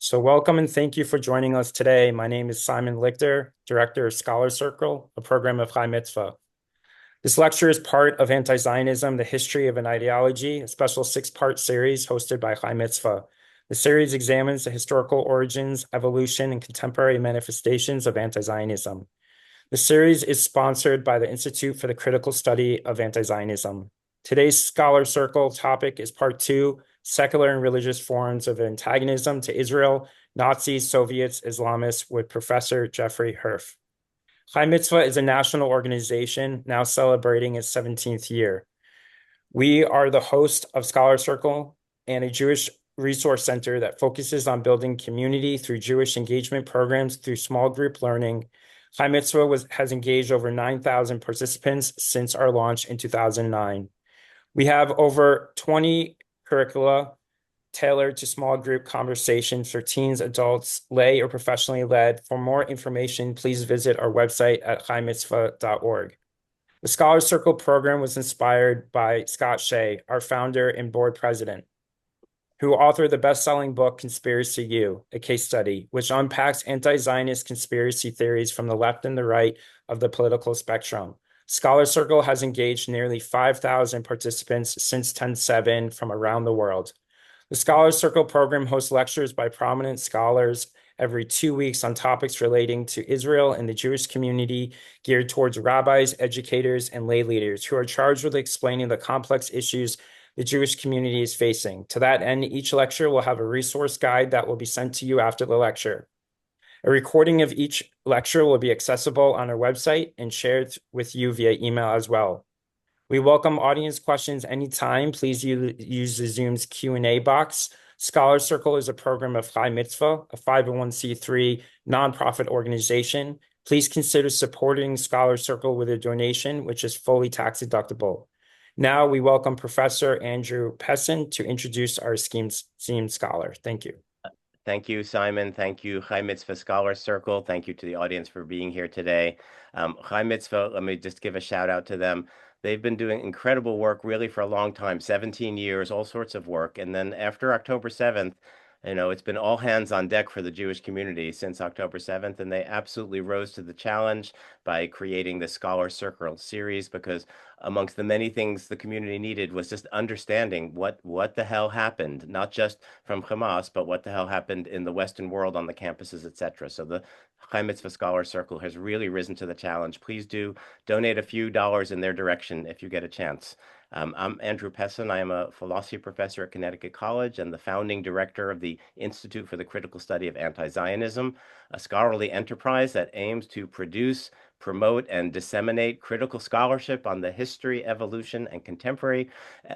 So welcome and thank you for joining us today. My name is Simon Lichter, Director of Scholar Circle, a program of Chai Mitzvah. This lecture is part of Anti-Zionism, the History of an Ideology, a special six-part series hosted by Chai Mitzvah. The series examines the historical origins, evolution, and contemporary manifestations of anti-Zionism. The series is sponsored by the Institute for the Critical Study of Anti-Zionism. Today's Scholar Circle topic is part 2, Secular and Religious Forms of Antagonism to Israel, Nazis, Soviets, Islamists, with Professor Jeffrey Herf. Chai Mitzvah is a national organization now celebrating its 17th year. We are the host of Scholar Circle and a Jewish resource center that focuses on building community through Jewish engagement programs through small group learning. Chai Mitzvah has engaged over 9,000 participants since our launch in 2009. We have over 20 curricula tailored to small group conversations for teens, adults, lay, or professionally led. For more information, please visit our website at chaimitzvah.org. The Scholar Circle program was inspired by Scott Shea, our founder and board president, who authored the best-selling book Conspiracy U, a case study, which unpacks anti-Zionist conspiracy theories from the left and the right of the political spectrum. Scholar Circle has engaged nearly 5,000 participants since 10/7 from around the world. The Scholar Circle program hosts lectures by prominent scholars every 2 weeks on topics relating to Israel and the Jewish community, geared towards rabbis, educators, and lay leaders who are charged with explaining the complex issues the Jewish community is facing. To that end, each lecture will have a resource guide that will be sent to you after the lecture. A recording of each lecture will be accessible on our website and shared with you via email as well. We welcome audience questions anytime. Please use the Zoom's Q&A box. Scholar Circle is a program of Chai Mitzvah, a 501c3 nonprofit organization. Please consider supporting Scholar Circle with a donation, which is fully tax deductible. Now we welcome Professor Andrew Pessin to introduce our esteemed scholar. Thank you. Thank you, Simon. Thank you, Chai Mitzvah Scholar Circle. Thank you to the audience for being here today. Chai Mitzvah, let me just give a shout out to them. They've been doing incredible work really for a long time, 17 years, all sorts of work. And then after October 7th, it's been all hands on deck for the Jewish community since October 7th, and they absolutely rose to the challenge by creating the Scholar Circle series, because amongst the many things the community needed was just understanding what the hell happened, not just from Hamas, but what the hell happened in the Western world on the campuses, etc. So the Chai Mitzvah Scholar Circle has really risen to the challenge. Please do donate a few dollars in their direction if you get a chance. I'm Andrew Pessin. I am a philosophy professor at Connecticut College and the founding director of the Institute for the Critical Study of Anti-Zionism, a scholarly enterprise that aims to produce, promote, and disseminate critical scholarship on the history, evolution, and contemporary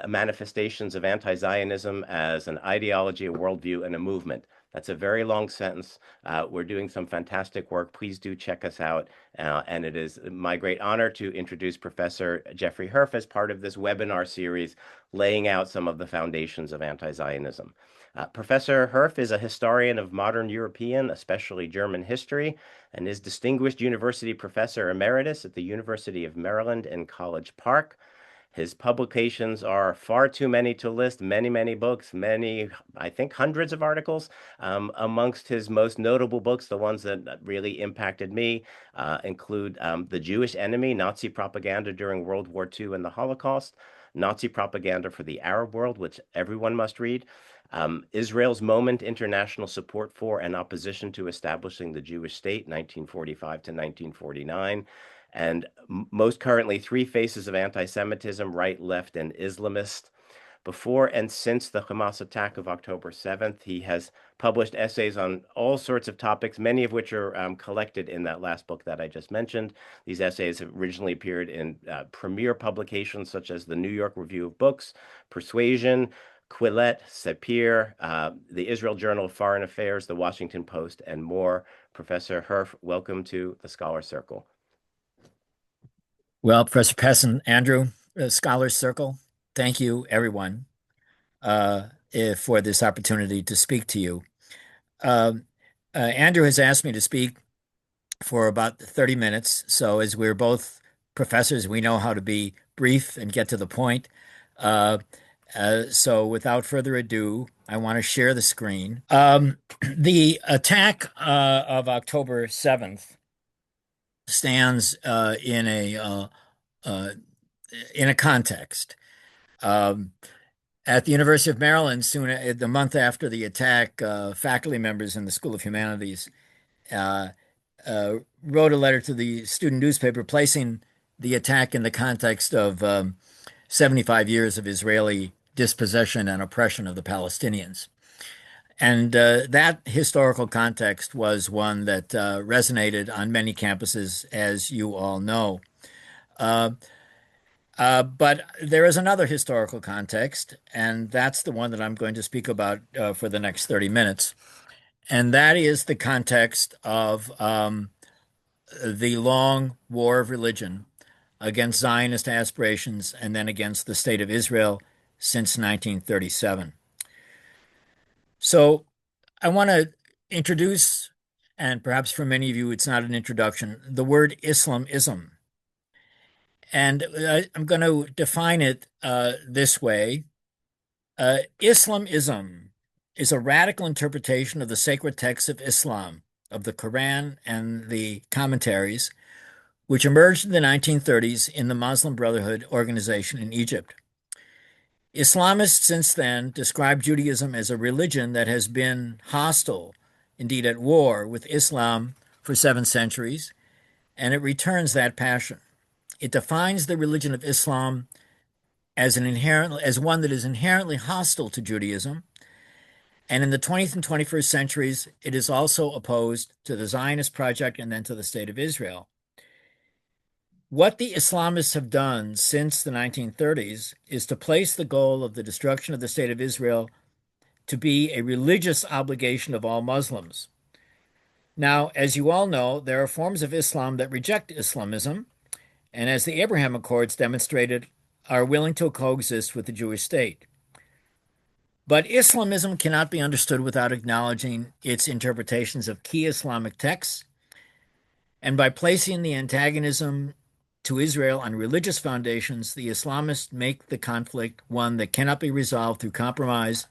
manifestations of anti-Zionism as an ideology, a worldview, and a movement. That's a very long sentence. We're doing some fantastic work. Please do check us out. And it is my great honor to introduce Professor Jeffrey Herf as part of this webinar series, laying out some of the foundations of anti-Zionism. Professor Herf is a historian of modern European, especially German history, and is Distinguished University Professor Emeritus at the University of Maryland in College Park. His publications are far too many to list, many, many books, many, I think hundreds of articles. Amongst his most notable books, the ones that really impacted me include The Jewish Enemy, Nazi Propaganda During World War II and the Holocaust, Nazi Propaganda for the Arab World, which everyone must read, Israel's Moment, International Support for and Opposition to Establishing the Jewish State, 1945 to 1949, and most currently, Three Faces of Anti-Semitism, Right, Left, and Islamist. Before and since the Hamas attack of October 7th, he has published essays on all sorts of topics, many of which are collected in that last book that I just mentioned. These essays have originally appeared in premier publications such as the New York Review of Books, Persuasion, Quillette, Sapir, the Israel Journal of Foreign Affairs, the Washington Post, and more. Professor Herf, welcome to the Scholar Circle. Well, Professor Pessin, Andrew, Scholar Circle, thank you, everyone, for this opportunity to speak to you. Andrew has asked me to speak for about 30 minutes. So as we're both professors, we know how to be brief and get to the point. So without further ado, I want to share the screen. The attack of October 7th stands uh, in a context. Um, at the University of Maryland, the month after the attack, faculty members in the School of Humanities uh, wrote a letter to the student newspaper placing the attack in the context of 75 years of Israeli dispossession and oppression of the Palestinians. And that historical context was one that resonated on many campuses, as you all know. Uh, but there is another historical context, and that's the one that I'm going to speak about for the next 30 minutes. And that is the context of the long war of religion against Zionist aspirations and then against the state of Israel since 1937. So I want to introduce, and perhaps for many of you it's not an introduction, the word Islamism. And I'm going to define it this way. Islamism is a radical interpretation of the sacred texts of Islam, of the Quran and the commentaries, which emerged in the 1930s in the Muslim Brotherhood organization in Egypt. Islamists since then describe Judaism as a religion that has been hostile, indeed at war, with Islam for 7 centuries, and it returns that passion. It defines the religion of Islam as one that is inherently hostile to Judaism, and in the 20th and 21st centuries, it is also opposed to the Zionist project and then to the state of Israel. What the Islamists have done since the 1930s is to place the goal of the destruction of the state of Israel to be a religious obligation of all Muslims. Now, as you all know, there are forms of Islam that reject Islamism, and as the Abraham Accords demonstrated, are willing to coexist with the Jewish state. But Islamism cannot be understood without acknowledging its interpretations of key Islamic texts, and by placing the antagonism to Israel on religious foundations, the Islamists make the conflict one that cannot be resolved through compromise,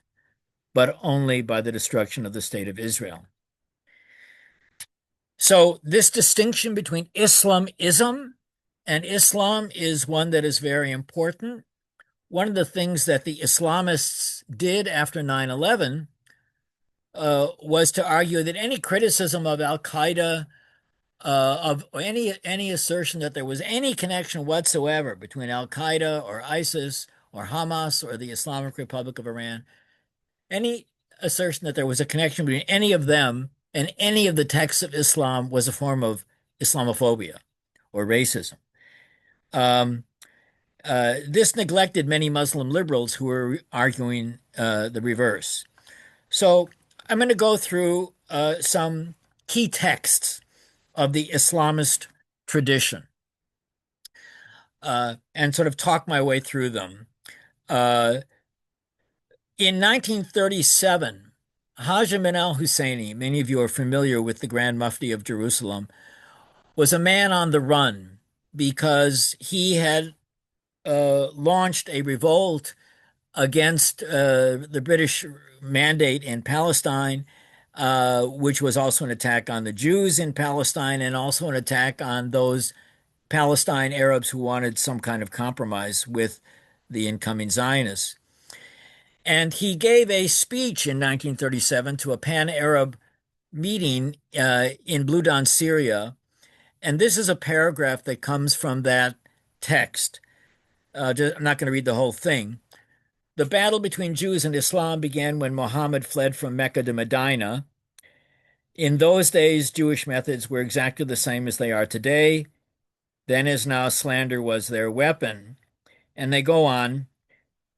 but only by the destruction of the state of Israel. So this distinction between Islamism and Islam is one that is very important. One of the things that the Islamists did after 9/11 was to argue that any criticism of Al-Qaeda, of any assertion that there was any connection whatsoever between Al-Qaeda or ISIS or Hamas or the Islamic Republic of Iran, any assertion that there was a connection between any of them and any of the texts of Islam was a form of Islamophobia or racism. This neglected many Muslim liberals who were arguing the reverse. So I'm going to go through some key texts of the Islamist tradition and sort of talk my way through them. In 1937, Haj Amin al-Husseini, many of you are familiar with the Grand Mufti of Jerusalem, was a man on the run because he had launched a revolt against the British mandate in Palestine, which was also an attack on the Jews in Palestine and also an attack on those Palestine Arabs who wanted some kind of compromise with the incoming Zionists. And he gave a speech in 1937 to a pan-Arab meeting in Blue Don, Syria. And this is a paragraph that comes from that text. I'm not going to read the whole thing. The battle between Jews and Islam began when Muhammad fled from Mecca to Medina. In those days, Jewish methods were exactly the same as they are today. Then as now, slander was their weapon. And they go on,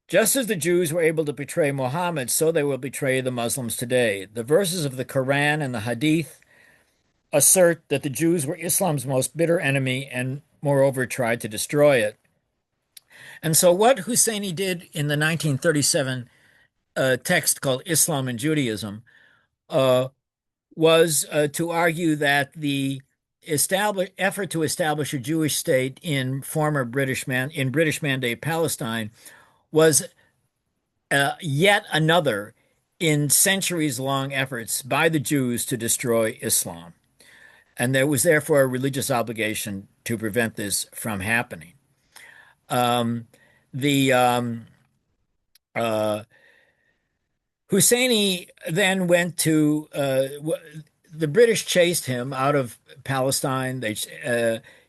just as the Jews were able to betray Muhammad, so they will betray the Muslims today. The verses of the Quran and the Hadith assert that the Jews were Islam's most bitter enemy and moreover tried to destroy it. And so what Husseini did in the 1937 text called Islam and Judaism was to argue that the effort to establish a Jewish state in British Mandate Palestine was yet another in centuries-long efforts by the Jews to destroy Islam. And there was therefore a religious obligation to prevent this from happening. Um, the uh, Husseini then went to the British chased him out of Palestine.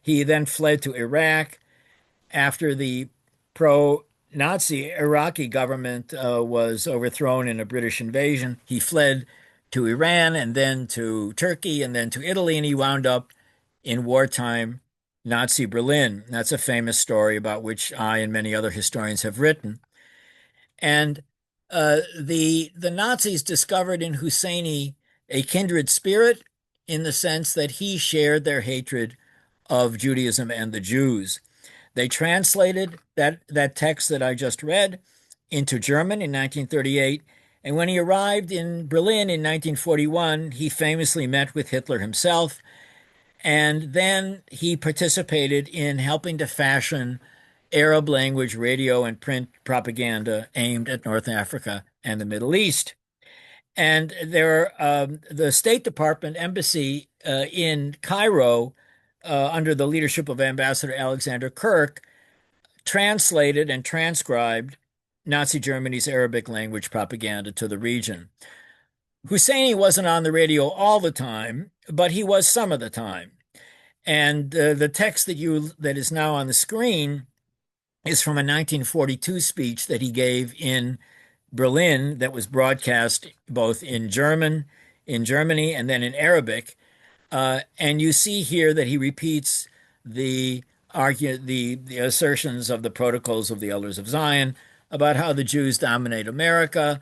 He then fled to Iraq after the pro-Nazi Iraqi government was overthrown in a British invasion. He fled to Iran and then to Turkey and then to Italy, and he wound up in wartime Nazi Berlin. That's a famous story about which I and many other historians have written. And the Nazis discovered in Husseini a kindred spirit in the sense that he shared their hatred of Judaism and the Jews. They translated that text that I just read into German in 1938, and when he arrived in Berlin in 1941, he famously met with Hitler himself, and then he participated in helping to fashion Arab language radio and print propaganda aimed at North Africa and the Middle East. And the State Department embassy in Cairo, under the leadership of Ambassador Alexander Kirk, translated and transcribed Nazi Germany's Arabic language propaganda to the region. Husseini wasn't on the radio all the time, but he was some of the time. And the text that is now on the screen is from a 1942 speech that he gave in Berlin that was broadcast both in Germany, and then in Arabic. And you see here that he repeats the assertions of the Protocols of the Elders of Zion about how the Jews dominate America,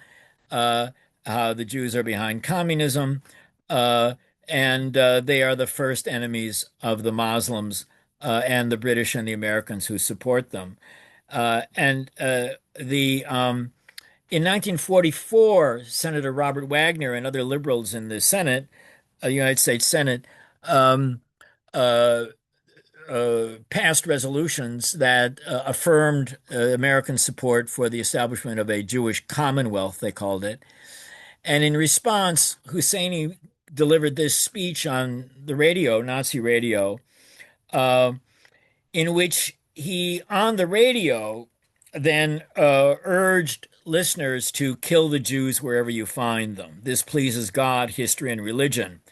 uh, how the Jews are behind communism, and they are the first enemies of the Muslims and the British and the Americans who support them. And in 1944, Senator Robert Wagner and other liberals in the Senate, United States Senate, um, uh, passed resolutions that affirmed American support for the establishment of a Jewish Commonwealth, they called it. And in response, Husseini delivered this speech on the radio, Nazi radio, uh, in which he, on the radio, then urged listeners to kill the Jews wherever you find them. This pleases God, history, and religion,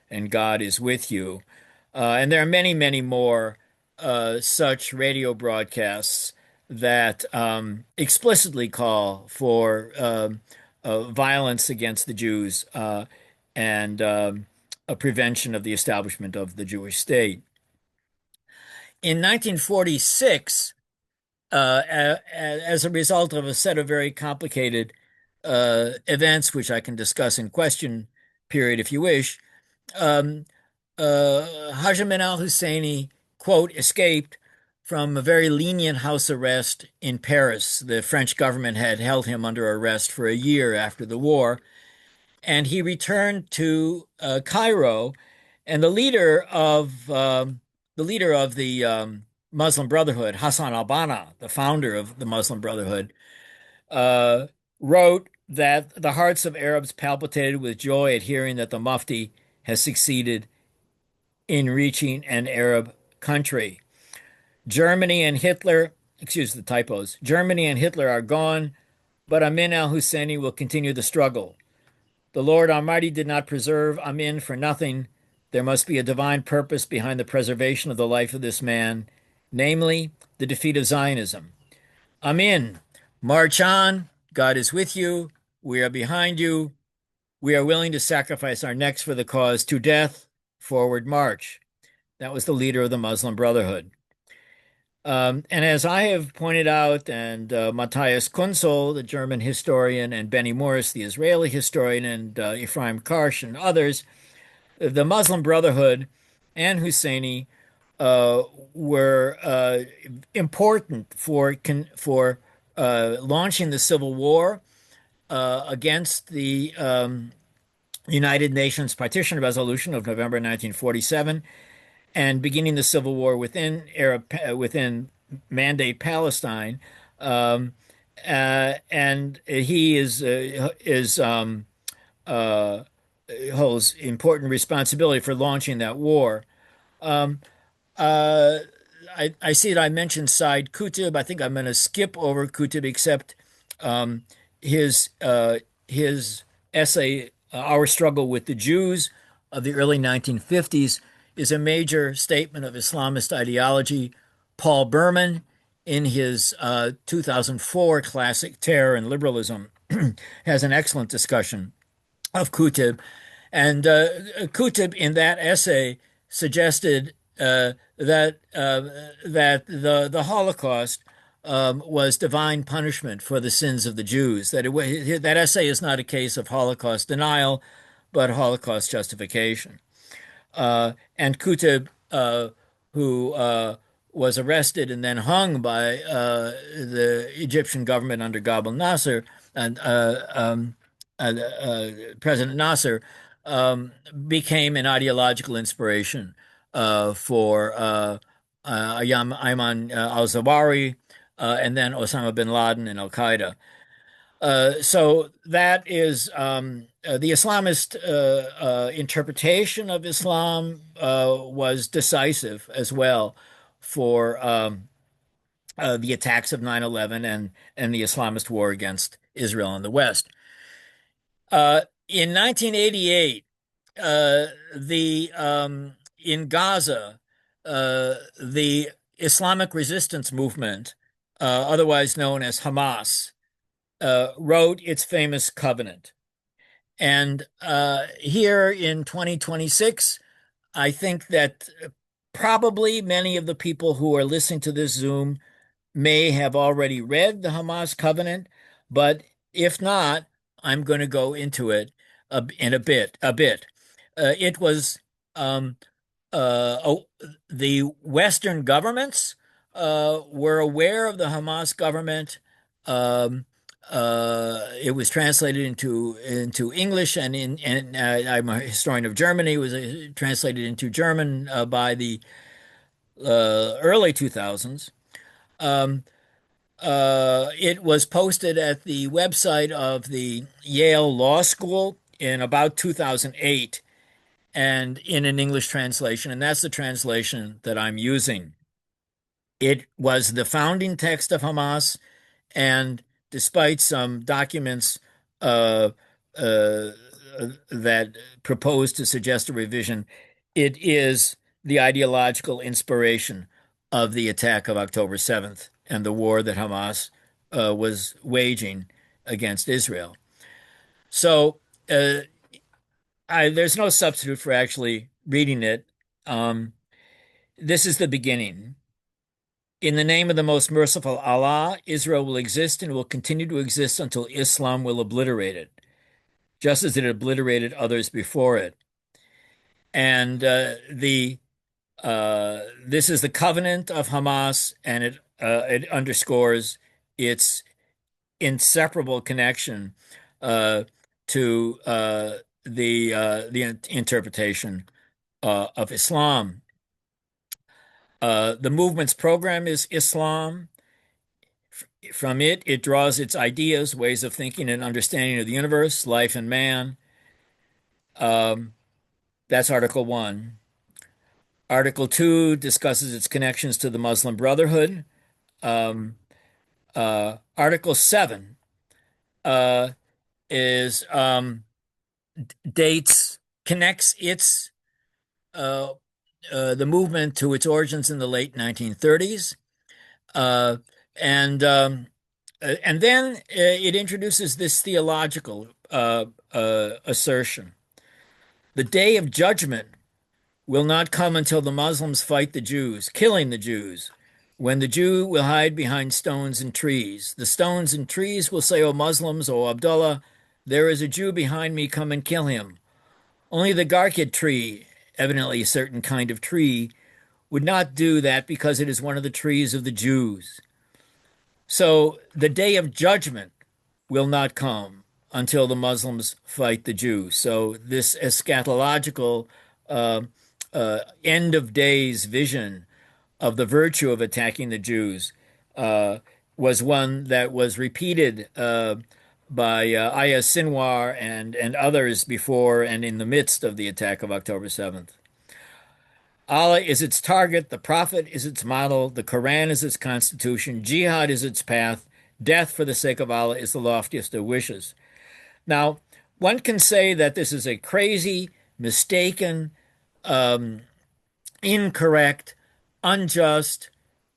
and God is with you. And there are many, many more such radio broadcasts that explicitly call for violence against the Jews and a prevention of the establishment of the Jewish state. In 1946, as a result of a set of very complicated events, which I can discuss in question period if you wish, Hajj Amin al-Husseini, quote, escaped from a very lenient house arrest in Paris. The French government had held him under arrest for a year after the war, and he returned to Cairo, and the leader of the Muslim Brotherhood, Hassan al-Banna, the founder of the Muslim Brotherhood, uh, wrote that the hearts of Arabs palpitated with joy at hearing that the Mufti has succeeded in reaching an Arab country. Germany and Hitler, excuse the typos, Germany and Hitler are gone, but Amin al-Husseini will continue the struggle. The Lord Almighty did not preserve Amin for nothing. There must be a divine purpose behind the preservation of the life of this man, namely the defeat of Zionism. Amin, march on. God is with you. We are behind you. We are willing to sacrifice our necks for the cause. To death, forward march. That was the leader of the Muslim Brotherhood. And as I have pointed out, and Matthias Kunzel, the German historian, and Benny Morris, the Israeli historian, and Ephraim Karsh and others, the Muslim Brotherhood and Husseini were important for launching the civil war against the United Nations Partition Resolution of November 1947 and beginning the civil war within Mandate Palestine, and he uh, holds important responsibility for launching that war. Um, uh, I see that I mentioned Said Qutb. I think I'm going to skip over Qutb, except um, his uh, his essay, "Our Struggle with the Jews" of the early 1950s, is a major statement of Islamist ideology. Paul Berman, in his 2004 classic "Terror and Liberalism," has an excellent discussion of Qutb. And Qutb, in that essay, suggested that the Holocaust was divine punishment for the sins of the Jews. That essay is not a case of Holocaust denial, but Holocaust justification. And Qutb, who was arrested and then hung by the Egyptian government under Gabel Nasser and President Nasser, became an ideological inspiration for Ayman al-Zawahiri and then Osama bin Laden and Al Qaeda. So that is the Islamist interpretation of Islam was decisive as well for the attacks of 9/11 and the Islamist war against Israel and the West. In 1988, the in Gaza, the Islamic resistance movement, otherwise known as Hamas, wrote its famous covenant. And here in 2026, I think that probably many of the people who are listening to this Zoom may have already read the Hamas covenant, but if not, I'm going to go into it in a bit. It was um, oh, the Western governments were aware of the Hamas government. Um, it was translated into English, and I'm a historian of Germany. It was translated into German by the early 2000s. Um, it was posted at the website of the Yale Law School in about 2008 and in an English translation, and that's the translation that I'm using. It was the founding text of Hamas, and despite some documents uh, uh, that propose to suggest a revision, it is the ideological inspiration of the attack of October 7th and the war that Hamas was waging against Israel. So there's no substitute for actually reading it. Um, this is the beginning. In the name of the most merciful Allah, Israel will exist and will continue to exist until Islam will obliterate it, just as it obliterated others before it. And this is the covenant of Hamas, and it underscores its inseparable connection to the interpretation of Islam. The movement's program is Islam. From it, it draws its ideas, ways of thinking, and understanding of the universe, life, and man. That's Article 1. Article 2 discusses its connections to the Muslim Brotherhood. Article 7 uh, is connects its the movement to its origins in the late 1930s. Uh, and and then it introduces this theological assertion. The day of judgment will not come until the Muslims fight the Jews, killing the Jews. When the Jew will hide behind stones and trees. The stones and trees will say, O Muslims, O Abdullah, there is a Jew behind me, come and kill him. Only the Garkid tree, evidently a certain kind of tree, would not do that because it is one of the trees of the Jews. So the day of judgment will not come until the Muslims fight the Jews. So this eschatological end of days vision of the virtue of attacking the Jews was one that was repeated by Aya Sinwar and others before and in the midst of the attack of October 7th. Allah is its target, the Prophet is its model, the Quran is its constitution, jihad is its path, death for the sake of Allah is the loftiest of wishes. Now, one can say that this is a crazy, mistaken, incorrect, unjust,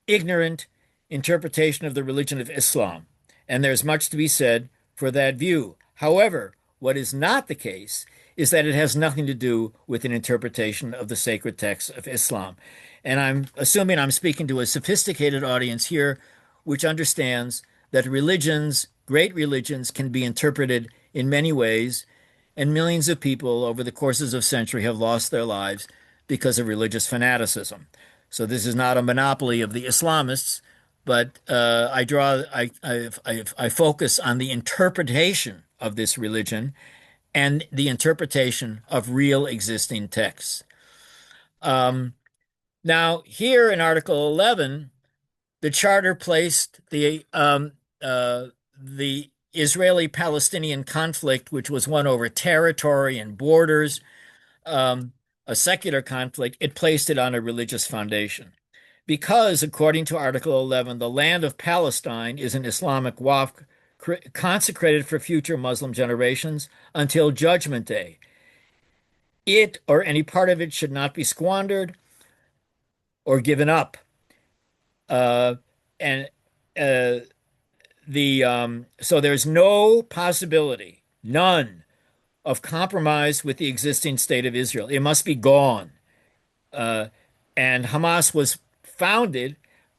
ignorant interpretation of the religion of Islam, and there's much to be said for that view. However, what is not the case is that it has nothing to do with an interpretation of the sacred texts of Islam. And I'm assuming I'm speaking to a sophisticated audience here, which understands that religions, great religions, can be interpreted in many ways, and millions of people over the courses of centuries have lost their lives because of religious fanaticism. So this is not a monopoly of the Islamists, but I focus on the interpretation of this religion and the interpretation of real existing texts. Now, here in Article 11, the Charter placed the Israeli-Palestinian conflict, which was one over territory and borders, a secular conflict, it placed it on a religious foundation. Because, according to Article 11, the land of Palestine is an Islamic waqf consecrated for future Muslim generations until Judgment Day. It or any part of it should not be squandered or given up. And so there's no possibility, none, of compromise with the existing state of Israel. It must be gone. And Hamas was founded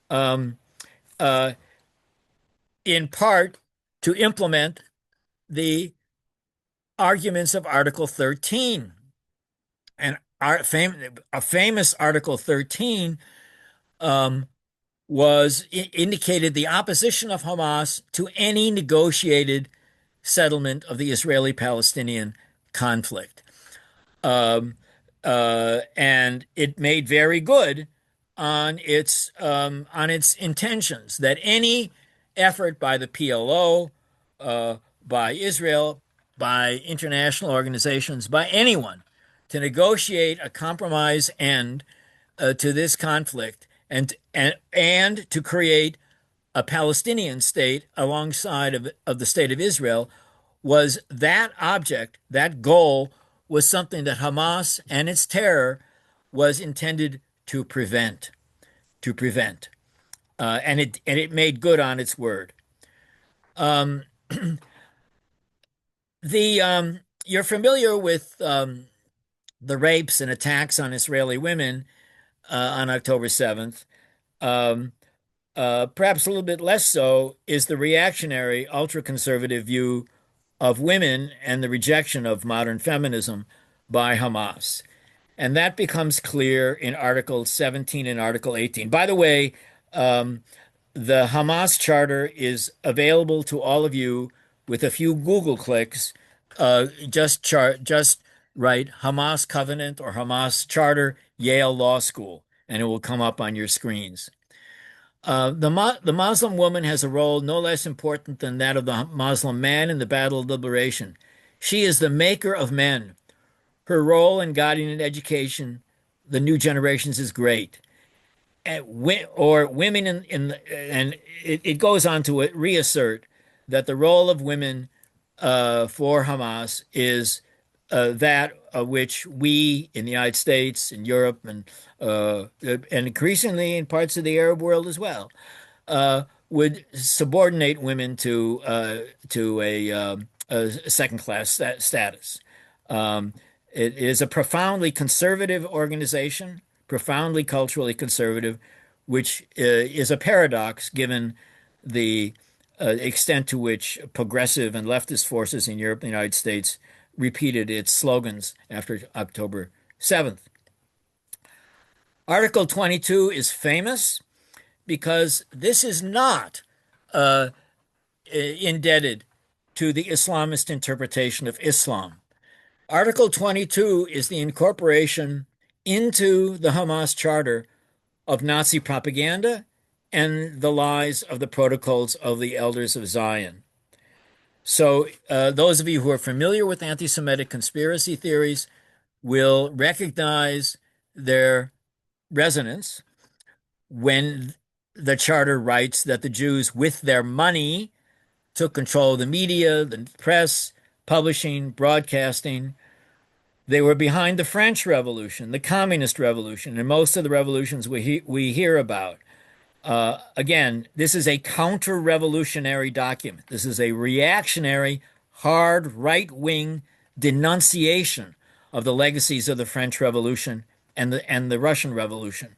in part to implement the arguments of Article 13. And a famous Article 13 indicated the opposition of Hamas to any negotiated settlement of the Israeli-Palestinian conflict. And it made very good on its intentions that any effort by the PLO, by Israel, by international organizations, by anyone to negotiate a compromise end to this conflict and to create a Palestinian state alongside of the state of Israel was that object, that goal was something that Hamas and its terror was intended to prevent, and it made good on its word. You're familiar with the rapes and attacks on Israeli women on October 7th. Perhaps a little bit less so is the reactionary, ultra-conservative view of women and the rejection of modern feminism by Hamas. And that becomes clear in Article 17 and Article 18. By the way, the Hamas Charter is available to all of you with a few Google clicks. Just write Hamas Covenant or Hamas Charter, Yale Law School, and it will come up on your screens. The Muslim woman has a role no less important than that of the Muslim man in the battle of liberation. She is the maker of men. Her role in guiding and education the new generations is great. Or women and it goes on to reassert that the role of women for Hamas is that of which we in the United States and Europe and increasingly in parts of the Arab world as well would subordinate women to a second-class status. It is a profoundly conservative organization, profoundly culturally conservative, which is a paradox given the extent to which progressive and leftist forces in Europe and the United States repeated its slogans after October 7th. Article 22 is famous because this is not indebted to the Islamist interpretation of Islam. Article 22 is the incorporation into the Hamas Charter of Nazi propaganda and the lies of the protocols of the elders of Zion. So, those of you who are familiar with anti-Semitic conspiracy theories will recognize their resonance when the charter writes that the Jews, with their money, took control of the media, the press, publishing, broadcasting. They were behind the French Revolution, the Communist Revolution, and most of the revolutions we hear about. Again, this is a counter-revolutionary document. This is a reactionary, hard, right-wing denunciation of the legacies of the French Revolution and the Russian Revolution.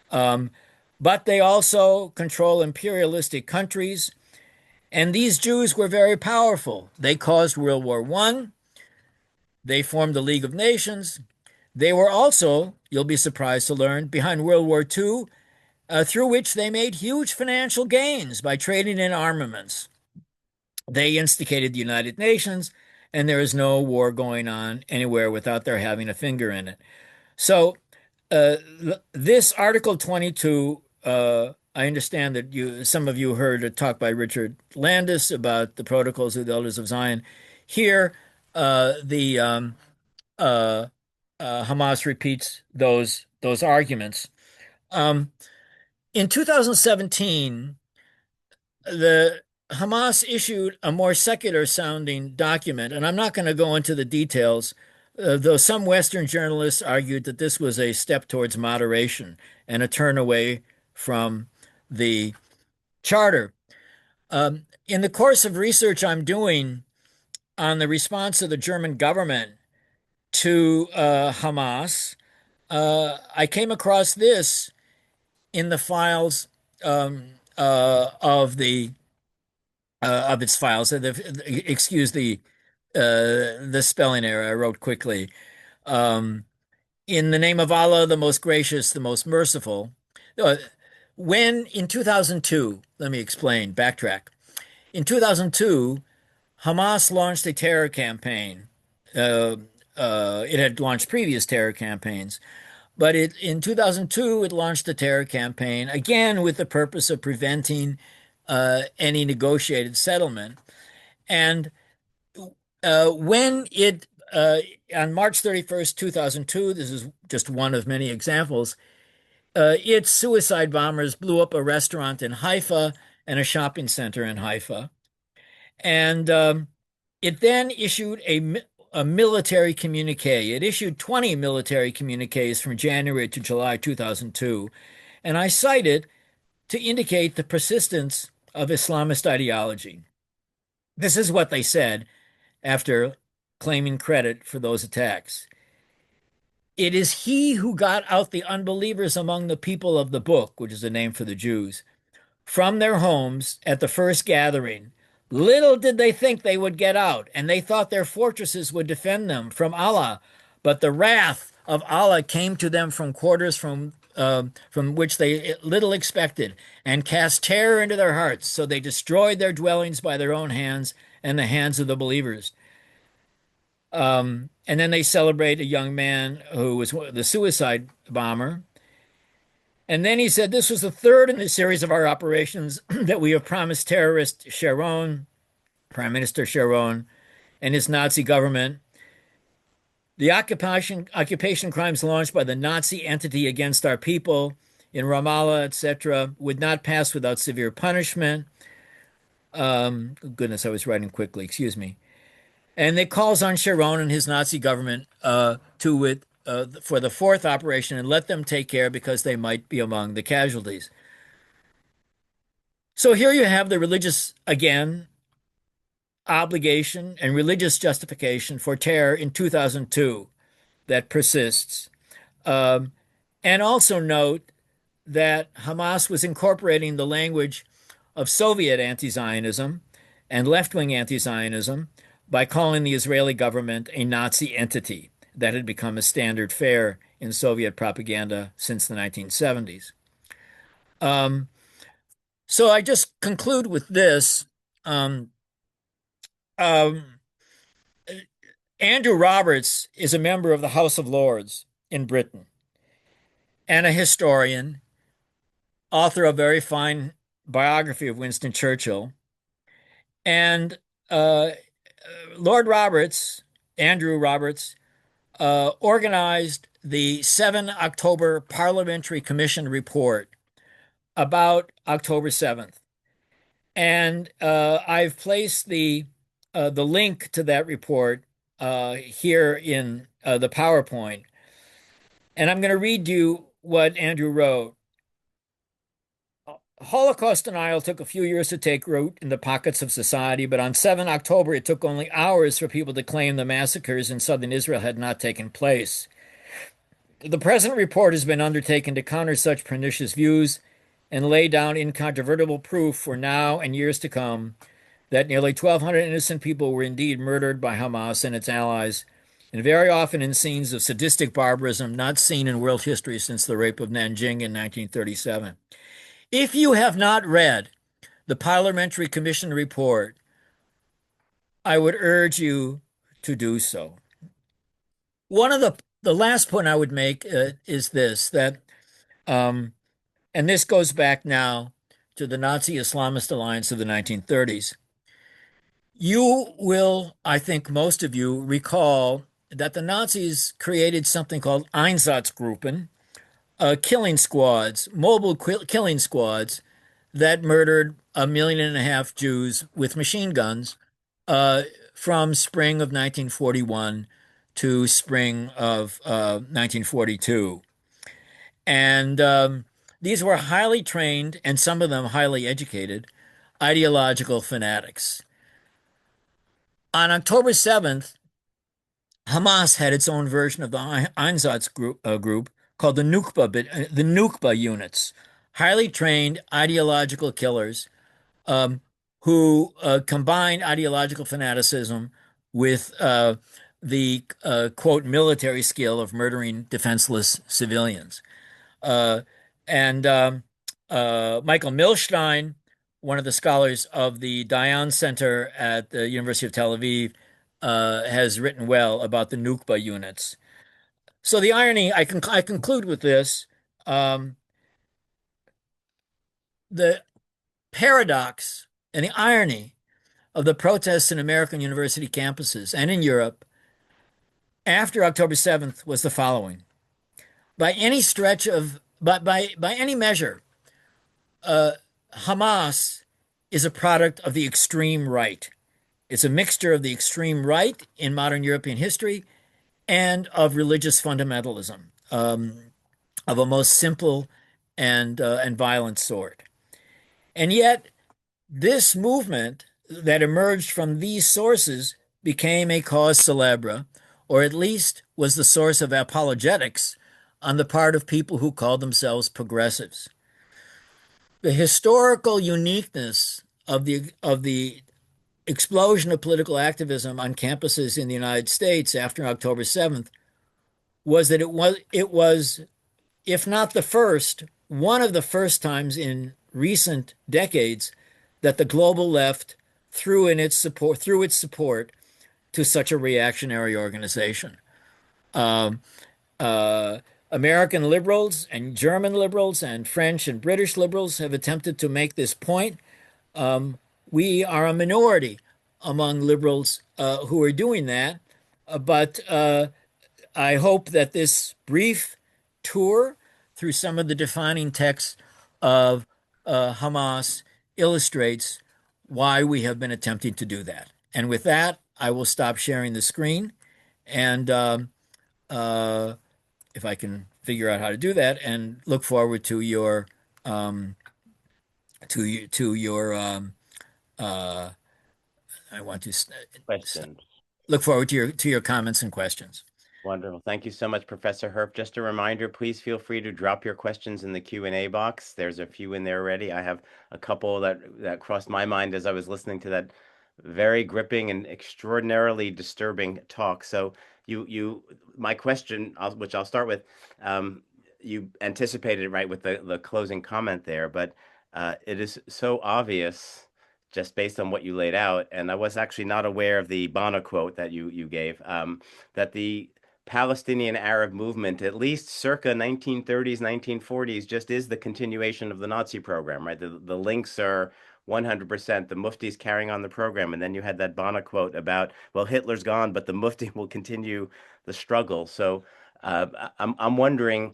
But they also control imperialistic countries, and these Jews were very powerful. They caused World War I. They formed the League of Nations. They were also, you'll be surprised to learn, behind World War II, through which they made huge financial gains by trading in armaments. They instigated the United Nations, and there is no war going on anywhere without their having a finger in it. So, this Article 22, I understand that some of you heard a talk by Richard Landis about the protocols of the Elders of Zion. Here, the Hamas repeats those arguments. In 2017, the Hamas issued a more secular sounding document, and I'm not going to go into the details, though some Western journalists argued that this was a step towards moderation and a turn away from the charter. In the course of research I'm doing on the response of the German government to Hamas, I came across this in the files of its files. Excuse the spelling error. I wrote quickly. In the name of Allah, the most gracious, the most merciful. When in 2002, let me explain, backtrack. In 2002, Hamas launched a terror campaign. It had launched previous terror campaigns, but in 2002 it launched a terror campaign again with the purpose of preventing any negotiated settlement. And when it on March 31st, 2002, this is just one of many examples, its suicide bombers blew up a restaurant in Haifa and a shopping center in Haifa. And it then issued a military communique. It issued 20 military communiques from January to July 2002. And I cite it to indicate the persistence of Islamist ideology. This is what they said after claiming credit for those attacks. It is he who got out the unbelievers among the people of the book, which is a name for the Jews, from their homes at the first gathering. Little did they think they would get out, and they thought their fortresses would defend them from Allah. But the wrath of Allah came to them from quarters from which they little expected, and cast terror into their hearts. So they destroyed their dwellings by their own hands and the hands of the believers. And then they celebrate a young man who was the suicide bomber. And then he said, this was the third in the series of our operations that we have promised terrorist Sharon, Prime Minister Sharon, and his Nazi government. The occupation crimes launched by the Nazi entity against our people in Ramallah, etc., would not pass without severe punishment. Goodness, I was writing quickly, excuse me. And it calls on Sharon and his Nazi government for the fourth operation and let them take care because they might be among the casualties. So here you have the religious, again, obligation and religious justification for terror in 2002 that persists. And also note that Hamas was incorporating the language of Soviet anti-Zionism and left-wing anti-Zionism by calling the Israeli government a Nazi entity. That had become a standard fare in Soviet propaganda since the 1970s. So I just conclude with this. Andrew Roberts is a member of the House of Lords in Britain and a historian. author of a very fine biography of Winston Churchill. And uh, Lord Roberts, Andrew Roberts, organized the 7 October Parliamentary Commission report about October 7th. And I've placed the link to that report here in the PowerPoint. And I'm going to read you what Andrew wrote. Holocaust denial took a few years to take root in the pockets of society, but on 7 October, it took only hours for people to claim the massacres in southern Israel had not taken place. The present report has been undertaken to counter such pernicious views and lay down incontrovertible proof for now and years to come that nearly 1,200 innocent people were indeed murdered by Hamas and its allies, and very often in scenes of sadistic barbarism not seen in world history since the rape of Nanjing in 1937. If you have not read the Parliamentary Commission report, I would urge you to do so. One of the last point I would make is this, that and this goes back now to the Nazi Islamist alliance of the 1930s. You will, I think most of you recall that the Nazis created something called Einsatzgruppen, killing squads, mobile killing squads that murdered 1.5 million Jews with machine guns uh, from spring of 1941 to spring of 1942. And these were highly trained, and some of them highly educated, ideological fanatics. On October 7th, Hamas had its own version of the Einsatz group called the Nukba units, highly trained ideological killers who combined ideological fanaticism with quote military skill of murdering defenseless civilians. Uh, and Michael Milstein, one of the scholars of the Dayan Center at the University of Tel Aviv, has written well about the Nukba units. So the irony, I conclude with this, um, the paradox and the irony of the protests in American university campuses and in Europe after October 7th was the following. By any stretch of, by any measure, Hamas is a product of the extreme right. It's a mixture of the extreme right in modern European history and of religious fundamentalism, of a most simple and violent sort. And yet, this movement that emerged from these sources became a cause célèbre, or at least was the source of apologetics on the part of people who called themselves progressives. The historical uniqueness of the explosion of political activism on campuses in the United States after October 7th was that it was, if not the first, one of the first times in recent decades that the global left threw its support to such a reactionary organization. Um, uh, American liberals and German liberals and French and British liberals have attempted to make this point. Um, we are a minority among liberals who are doing that, but I hope that this brief tour through some of the defining texts of Hamas illustrates why we have been attempting to do that. And with that, I will stop sharing the screen, and uh, if I can figure out how to do that, and look forward to your um, to your uh, I want to Questions. look forward to your comments and questions. Wonderful. Thank you so much, Professor Herf. Just a reminder, please feel free to drop your questions in the Q&A box. There's a few in there already. I have a couple that crossed my mind as I was listening to that very gripping and extraordinarily disturbing talk. So my question, which I'll start with, you anticipated right with the closing comment there, but it is so obvious just based on what you laid out, and I was actually not aware of the Bono quote that you gave, that Palestinian Arab movement, at least circa 1930s, 1940s, just is the continuation of the Nazi program, right? The links are 100%. The Mufti's carrying on the program. And then you had that Bana quote about, well, Hitler's gone, but the Mufti will continue the struggle. So I'm wondering,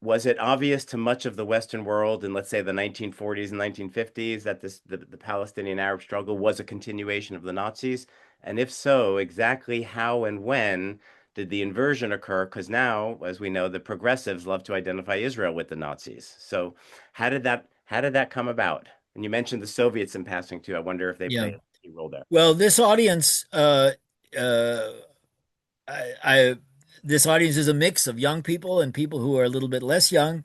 was it obvious to much of the Western world in, let's say, the 1940s and 1950s that the Palestinian Arab struggle was a continuation of the Nazis? And if so, exactly how and when did the inversion occur? Because now, as we know, the progressives love to identify Israel with the Nazis. So how did that come about? And you mentioned the Soviets in passing too. I wonder if they Yeah. played a key role there. Well, this audience, uh, I this audience is a mix of young people and people who are a little bit less young.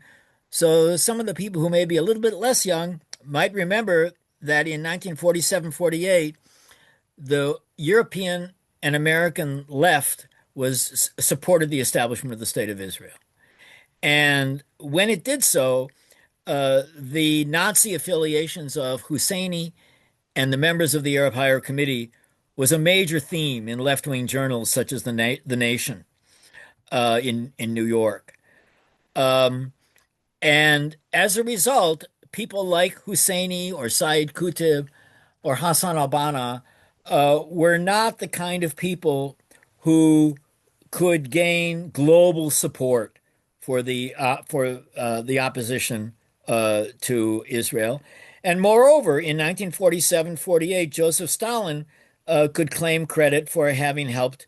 So some of the people who may be a little bit less young might remember that in 1947-48, the European and American left supported the establishment of the State of Israel. And when it did so, the Nazi affiliations of Husseini and the members of the Arab Higher Committee was a major theme in left-wing journals such as the Nation in New York. Um, and as a result, people like Husseini or Said Qutb or Hassan al-Banna were not the kind of people who could gain global support for the opposition to Israel. And moreover, in 1947-48, Joseph Stalin could claim credit for having helped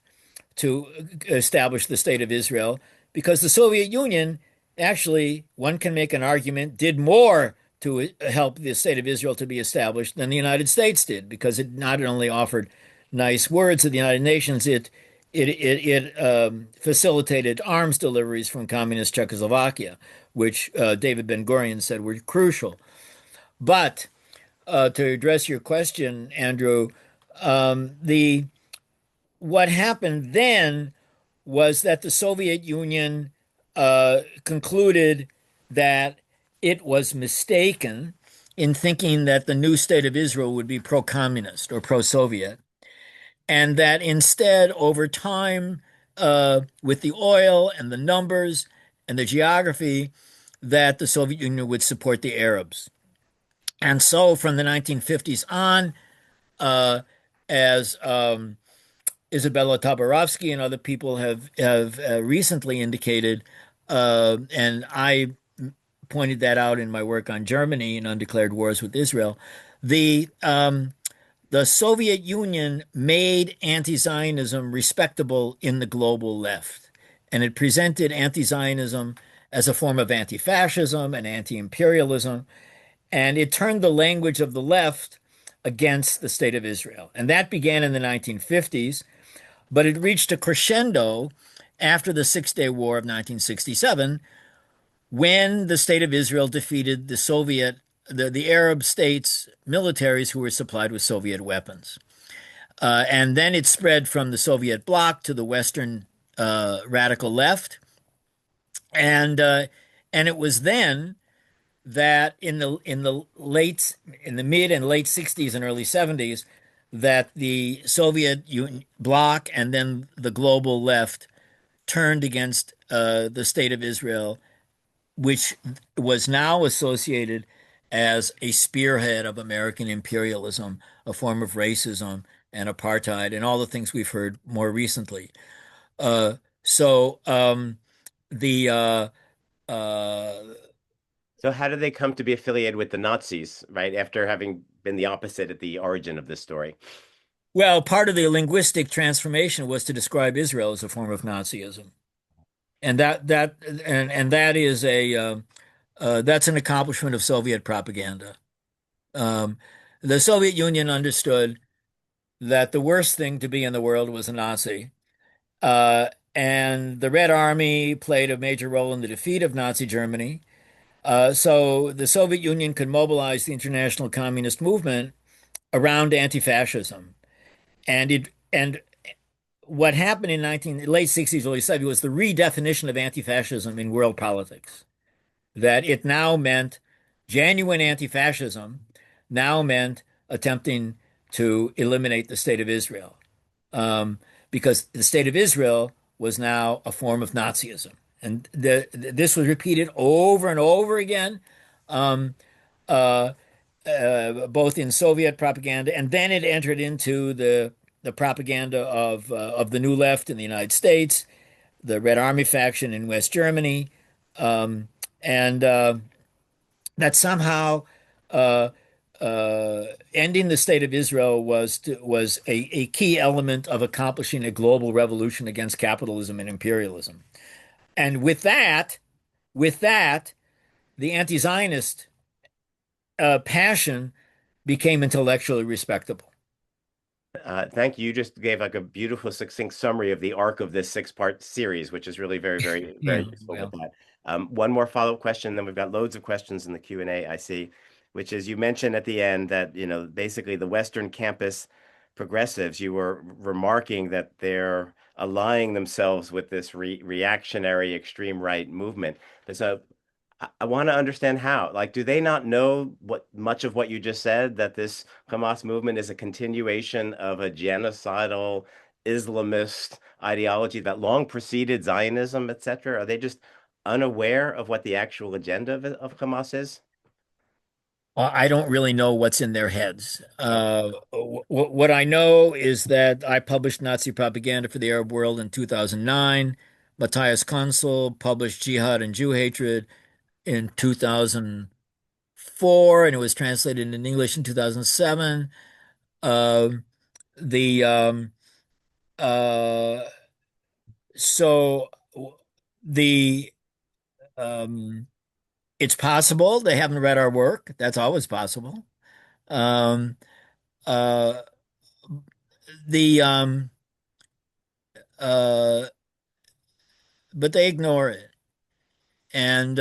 to establish the State of Israel because the Soviet Union actually, one can make an argument, did more to help the State of Israel to be established than the United States did because it not only offered nice words at the United Nations, it facilitated arms deliveries from communist Czechoslovakia, which David Ben-Gurion said were crucial. But to address your question, Andrew, the what happened then was that the Soviet Union concluded that it was mistaken in thinking that the new state of Israel would be pro-communist or pro-Soviet, and that instead, over time, with the oil and the numbers and the geography, that the Soviet Union would support the Arabs. And so, from the 1950s on, as Isabella Tabarovsky and other people have recently indicated, and I pointed that out in my work on Germany and undeclared wars with Israel. The Soviet Union made anti-Zionism respectable in the global left, and it presented anti-Zionism as a form of anti-fascism and anti-imperialism, and it turned the language of the left against the state of Israel. And that began in the 1950s, but it reached a crescendo after the Six-Day War of 1967 when the state of Israel defeated the Arab states' militaries who were supplied with Soviet weapons. And then it spread from the Soviet bloc to the Western radical left. And it was then that in the mid and late 60s and early 70s that the Soviet bloc and then the global left turned against the state of Israel, which was now associated as a spearhead of American imperialism, a form of racism and apartheid, and all the things we've heard more recently. So the So how did they come to be affiliated with the Nazis, right? After having been the opposite at the origin of this story. well, part of the linguistic transformation was to describe Israel as a form of Nazism, and that is that's an accomplishment of Soviet propaganda. Um, the Soviet Union understood that the worst thing to be in the world was a Nazi. And the Red Army played a major role in the defeat of Nazi Germany. So the Soviet Union could mobilize the international communist movement around anti-fascism. And what happened in late 60s, early 70s was the redefinition of anti-fascism in world politics. That it now meant genuine anti-fascism, now meant attempting to eliminate the state of Israel. Because the state of Israel was now a form of Nazism. And this was repeated over and over again, um, uh, both in Soviet propaganda, and then it entered into the propaganda of the New Left in the United States, the Red Army faction in West Germany, um, and that somehow uh, ending the state of Israel was a key element of accomplishing a global revolution against capitalism and imperialism. And with that, the anti-Zionist passion became intellectually respectable. Thank you. You just gave like a beautiful, succinct summary of the arc of this six-part series, which is really very, very, Yeah, very useful with well, that. One more follow-up question, then we've got loads of questions in the Q&A, I see, which is you mentioned at the end that, basically the Western campus progressives, you were remarking that they're allying themselves with this reactionary extreme right movement. So I want to understand how. Like, do they not know what much of what you just said, that this Hamas movement is a continuation of a genocidal Islamist ideology that long preceded Zionism, etc.? Are they just unaware of what the actual agenda of Hamas is? I don't really know what's in their heads. Okay. What I know is that I published Nazi propaganda for the Arab world in 2009. Matthias Consul published Jihad and Jew Hatred in 2004, and it was translated in English in 2007. Um, the uh, so the um, it's possible they haven't read our work. That's always possible. Um, uh, the uh, but they ignore it, and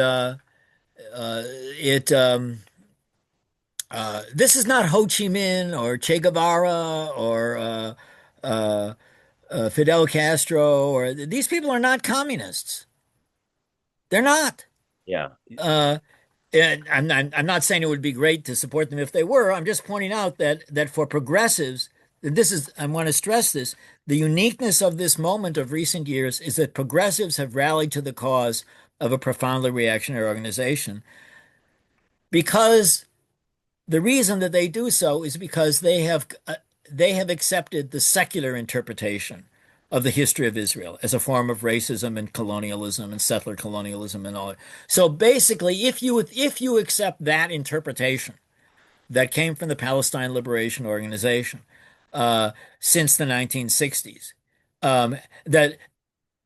it this is not Ho Chi Minh or Che Guevara or uh, Fidel Castro, or these people are not communists. They're not. Yeah. Uh, and I'm not saying it would be great to support them if they were. I'm just pointing out that for progressives, this is, I want to stress this, the uniqueness of this moment of recent years is that progressives have rallied to the cause of a profoundly reactionary organization because the reason that they do so is because they have accepted the secular interpretation of the history of Israel as a form of racism and colonialism and settler colonialism and all. So basically, if you accept that interpretation that came from the Palestine Liberation Organization uh, since the 1960s, that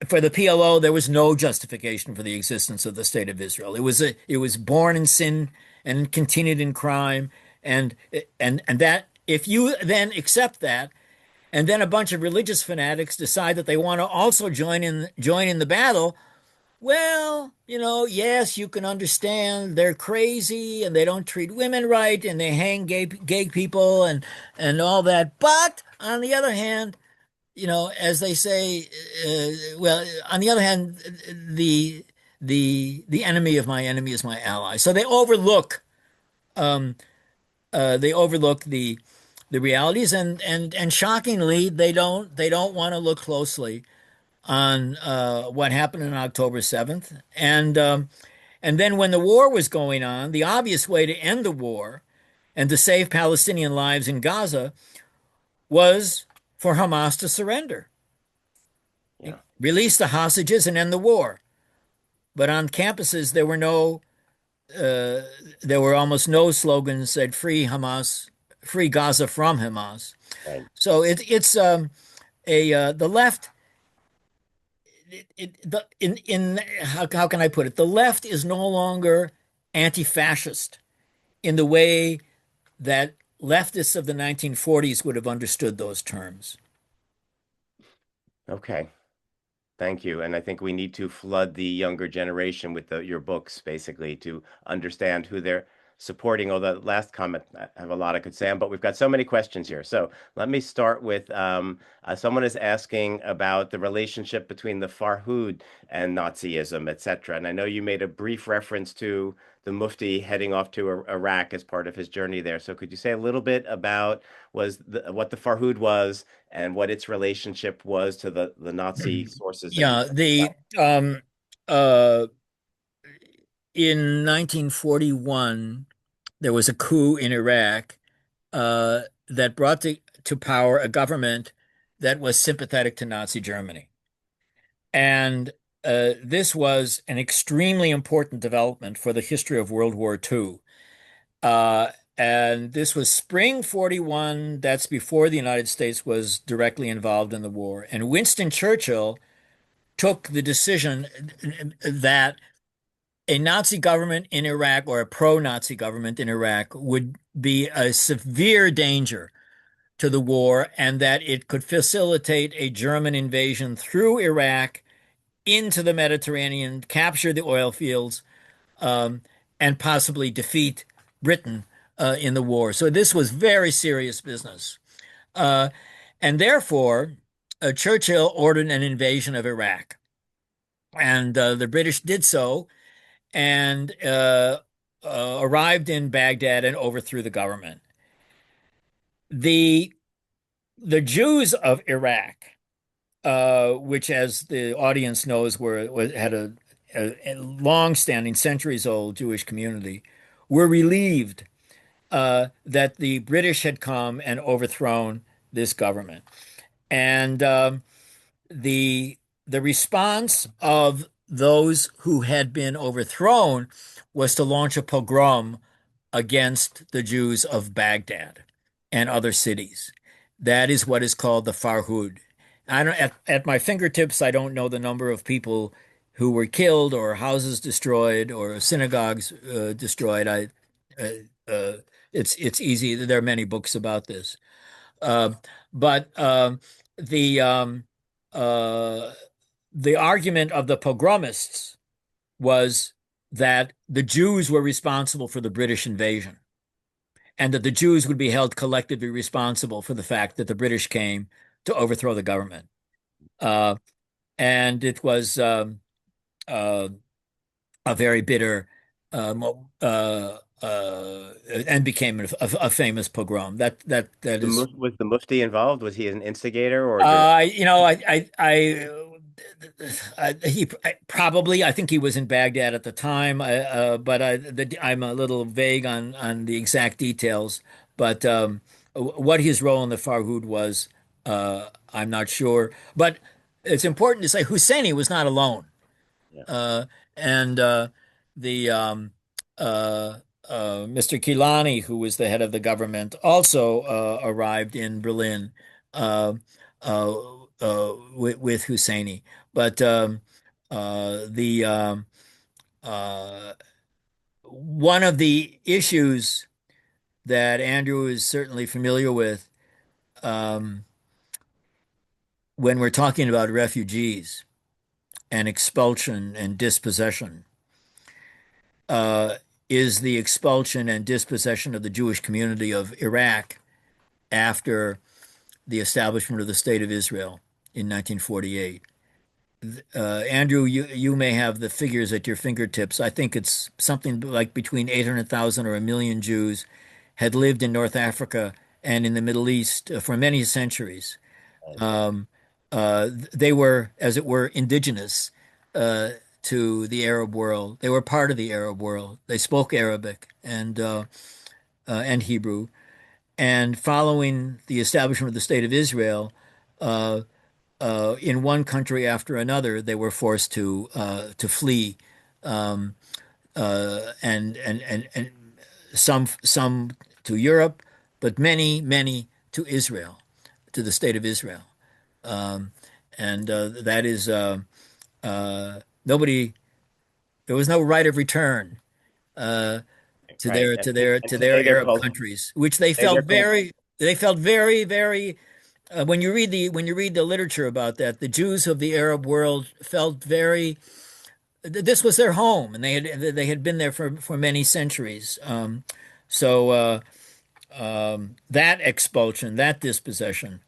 for the PLO, there was no justification for the existence of the state of Israel. It was born in sin and continued in crime, and that if you then accept that, and then a bunch of religious fanatics decide that they want to also join in the battle, well, yes, you can understand they're crazy and they don't treat women right and they hang gay people and all that. But on the other hand, as they say, well, on the other hand, the enemy of my enemy is my ally. So um, they overlook the realities, and shockingly, they don't want to look closely on what happened on October 7th, and then when the war was going on, the obvious way to end the war and to save Palestinian lives in Gaza was for Hamas to surrender. Yeah. Release the hostages and end the war. But on campuses, uh, there were almost no slogans that free Hamas, free Gaza from Hamas. Right. So it's a the left. In how can I put it? The left is no longer anti-fascist in the way that leftists of the 1940s would have understood those terms. Okay. Thank you. And I think we need to flood the younger generation with your books, basically, to understand who they're supporting, although the last comment I have a lot I could say on, but we've got so many questions here. So let me start with someone is asking about the relationship between the Farhud and Nazism, etc. And I know you made a brief reference to the Mufti heading off to Iraq as part of his journey there. So could you say a little bit about what the Farhud was and what its relationship was to the Nazi sources that you Yeah, talked the about? uh, in 1941, there was a coup in Iraq that brought to power a government that was sympathetic to Nazi Germany. And this was an extremely important development for the history of World War II. Uh, and this was spring 41. That's before the United States was directly involved in the war. And Winston Churchill took the decision that a Nazi government in Iraq or a pro-Nazi government in Iraq would be a severe danger to the war and that it could facilitate a German invasion through Iraq into the Mediterranean, capture the oil fields, um, and possibly defeat Britain in the war. So this was very serious business. Uh, and therefore, Churchill ordered an invasion of Iraq. And the British did so and arrived in Baghdad and overthrew the government. The the Jews of Iraq, which, as the audience knows, had a long-standing, centuries-old Jewish community, were relieved that the British had come and overthrown this government. And the the response of those who had been overthrown was to launch a pogrom against the Jews of Baghdad and other cities. That is what is called the Farhud. I don't, at my fingertips, I don't know the number of people who were killed or houses destroyed or synagogues destroyed. Uh, it's easy. There are many books about this. Uh, but the um, uh, the argument of the pogromists was that the Jews were responsible for the British invasion, and that the Jews would be held collectively responsible for the fact that the British came to overthrow the government. Uh, and it was uh, a very bitter um, uh, and became a famous pogrom. That is Was the Mufti involved? Was he an instigator or did? You know, probably, I think he was in Baghdad at the time, but I'm a little vague on the exact details. But what his role in the Farhud was, I'm not sure. But it's important to say Husseini was not alone. Yeah. And the Mr. Kilani, who was the head of the government, also arrived in Berlin uh, uh, with Husseini. But the one of the issues that Andrew is certainly familiar with um, when we're talking about refugees and expulsion and dispossession uh, is the expulsion and dispossession of the Jewish community of Iraq after the establishment of the State of Israel in 1948. Andrew, you may have the figures at your fingertips. I think it's something like between 800,000 or a million Jews had lived in North Africa and in the Middle East for many centuries. Um, they were, as it were, indigenous to the Arab world. They were part of the Arab world. They spoke Arabic and Hebrew. And following the establishment of the State of Israel, uh, in one country after another, they were forced to flee, um, and some to Europe, but many to Israel, to the State of Israel. Um, and that is nobody. There was no right of return uh, Right. And to their today they're Arab called countries, which they today they're felt called very. When you read the literature about that, the Jews of the Arab world felt very this was their home, and they had been there for many centuries. So that expulsion, that dispossession,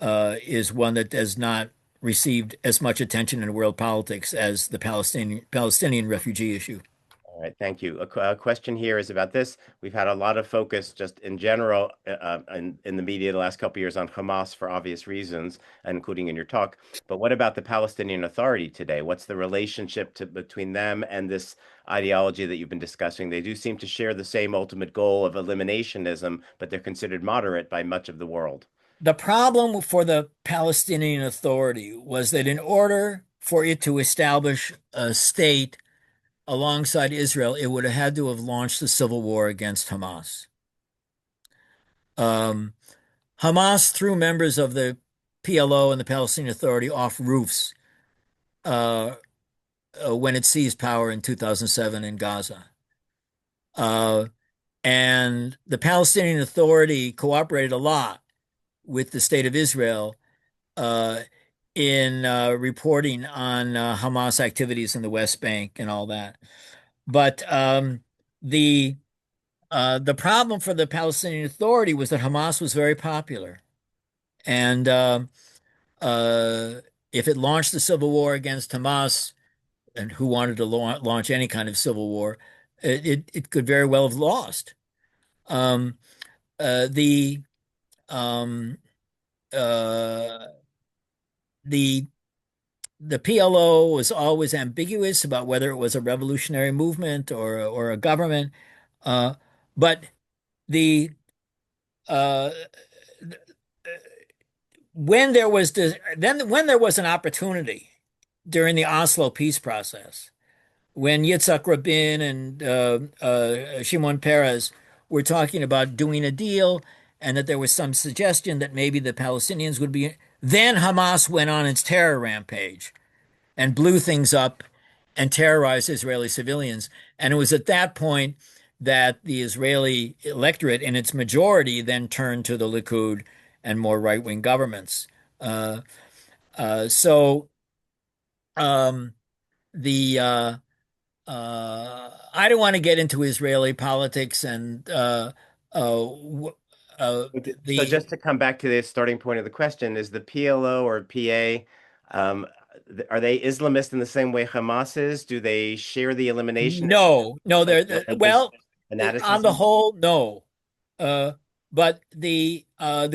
is one that has not received as much attention in world politics as the Palestinian refugee issue. All right, thank you. A question here is about this. We've had a lot of focus just in general in the media the last couple of years on Hamas for obvious reasons, including in your talk. But what about the Palestinian Authority today? What's the relationship between them and this ideology that you've been discussing? They do seem to share the same ultimate goal of eliminationism, but they're considered moderate by much of the world. The problem for the Palestinian Authority was that in order for it to establish a state alongside Israel, it would have had to have launched the civil war against Hamas. Um, Hamas threw members of the PLO and the Palestinian Authority off roofs uh, when it seized power in 2007 in Gaza. Uh, and the Palestinian Authority cooperated a lot with the state of Israel uh, in reporting on Hamas activities in the West Bank and all that. But the the problem for the Palestinian Authority was that Hamas was very popular, and uh, if it launched the civil war against Hamas, and who wanted to launch any kind of civil war, it could very well have lost. Um, the um, uh, the the PLO was always ambiguous about whether it was a revolutionary movement or a government, uh, but the uh, when there was an opportunity during the Oslo peace process, when Yitzhak Rabin and Shimon Peres were talking about doing a deal, and that there was some suggestion that maybe the Palestinians would be, then Hamas went on its terror rampage and blew things up and terrorized Israeli civilians. And it was at that point that the Israeli electorate, in its majority, then turned to the Likud and more right-wing governments. Uh, so um, the I don't want to get into Israeli politics and uh, Okay, so the just to come back to the starting point of the question, is the PLO or PA, um, are they Islamist in the same way Hamas is? Do they share the elimination no, like they're religious well, on the fanaticism? whole, no. Uh, but the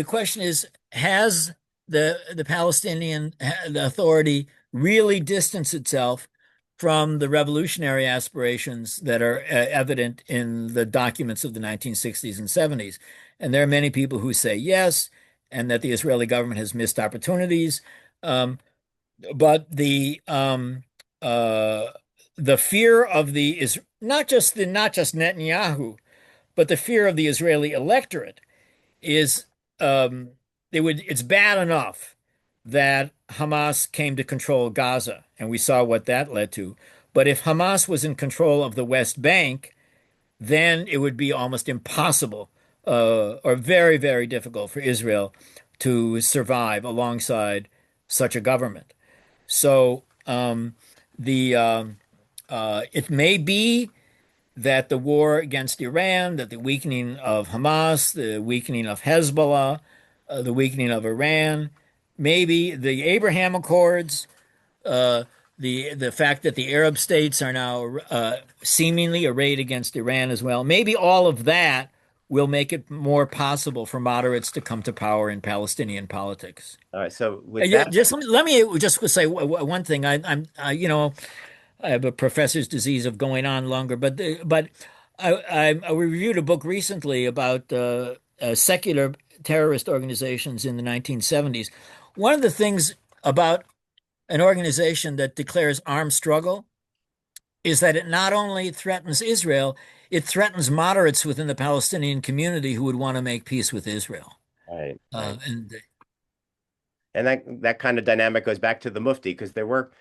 question is, has the Palestinian Authority really distanced itself from the revolutionary aspirations that are evident in the documents of the 1960s and 70s? And there are many people who say yes, and that the Israeli government has missed opportunities. Um, but uh, the fear of the is not just Netanyahu, but the fear of the Israeli electorate is um, it's bad enough that Hamas came to control Gaza, and we saw what that led to. But if Hamas was in control of the West Bank, then it would be almost impossible, or very, very difficult for Israel to survive alongside such a government. So the it may be that the war against Iran, that the weakening of Hamas, the weakening of Hezbollah, the weakening of Iran, maybe the Abraham Accords, uh, the fact that the Arab states are now seemingly arrayed against Iran as well, maybe all of that will make it more possible for moderates to come to power in Palestinian politics. All right, so with that, Just let me just say one thing. I have a professor's disease of going on longer, but I reviewed a book recently about secular terrorist organizations in the 1970s. One of the things about an organization that declares armed struggle is that it not only threatens Israel, it threatens moderates within the Palestinian community who would want to make peace with Israel. right, Uh, right. and And that kind of dynamic goes back to the Mufti because there were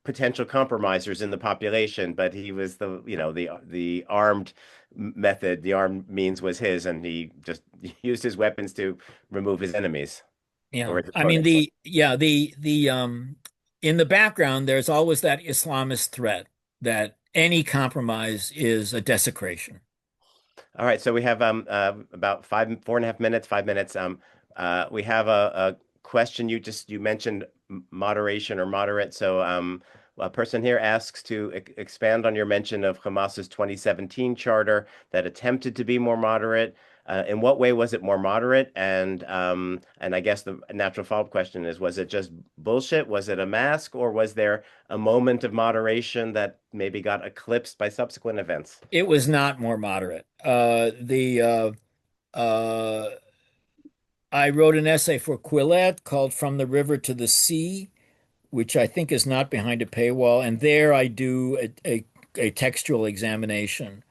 potential compromisers in the population, but he was the armed method, the armed means was his, and he just used his weapons to remove his enemies or Yeah, his I mean opponents. the in the background there's always that Islamist threat that any compromise is a desecration. All right, so we have about 4.5 minutes, 5 minutes. We have a question. You mentioned moderation or moderate. So a person here asks to expand on your mention of Hamas's 2017 charter that attempted to be more moderate. In what way was it more moderate? And I guess the natural follow-up question is, was it just bullshit? Was it a mask, or was there a moment of moderation that maybe got eclipsed by subsequent events? It was not more moderate. Uh, I wrote an essay for Quillette called From the River to the Sea, which I think is not behind a paywall. And there I do a textual examination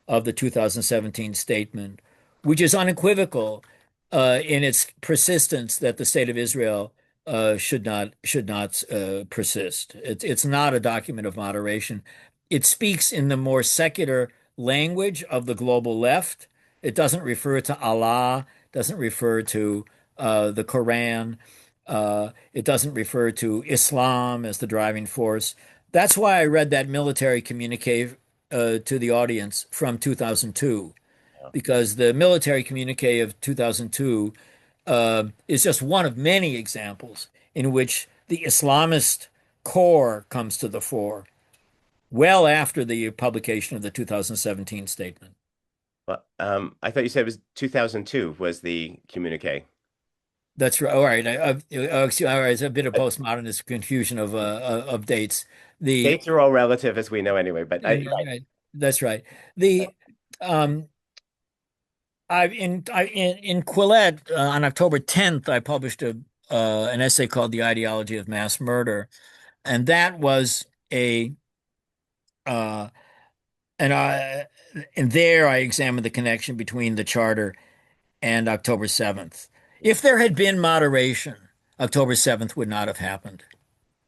of the 2017 statement, which is unequivocal in its persistence that the state of Israel should not persist. It's not a document of moderation. It speaks in the more secular language of the global left. It doesn't refer to Allah, doesn't refer to the Quran. It doesn't refer to Islam as the driving force. That's why I read that military communique to the audience from 2002, because the military communique of 2002 is just one of many examples in which the Islamist core comes to the fore, well after the publication of the 2017 statement. Well, I thought you said it was 2002 was the communique. That's right. All right. Excuse, all right. It's a bit of postmodernist confusion of dates. The Dates are all relative, as we know anyway. But right, right. That's right. The in Quillette on October 10th, I published a an essay called "The Ideology of Mass Murder," and that was a uh, and I and there I examined the connection between the charter and October 7th. If there had been moderation, October 7th would not have happened.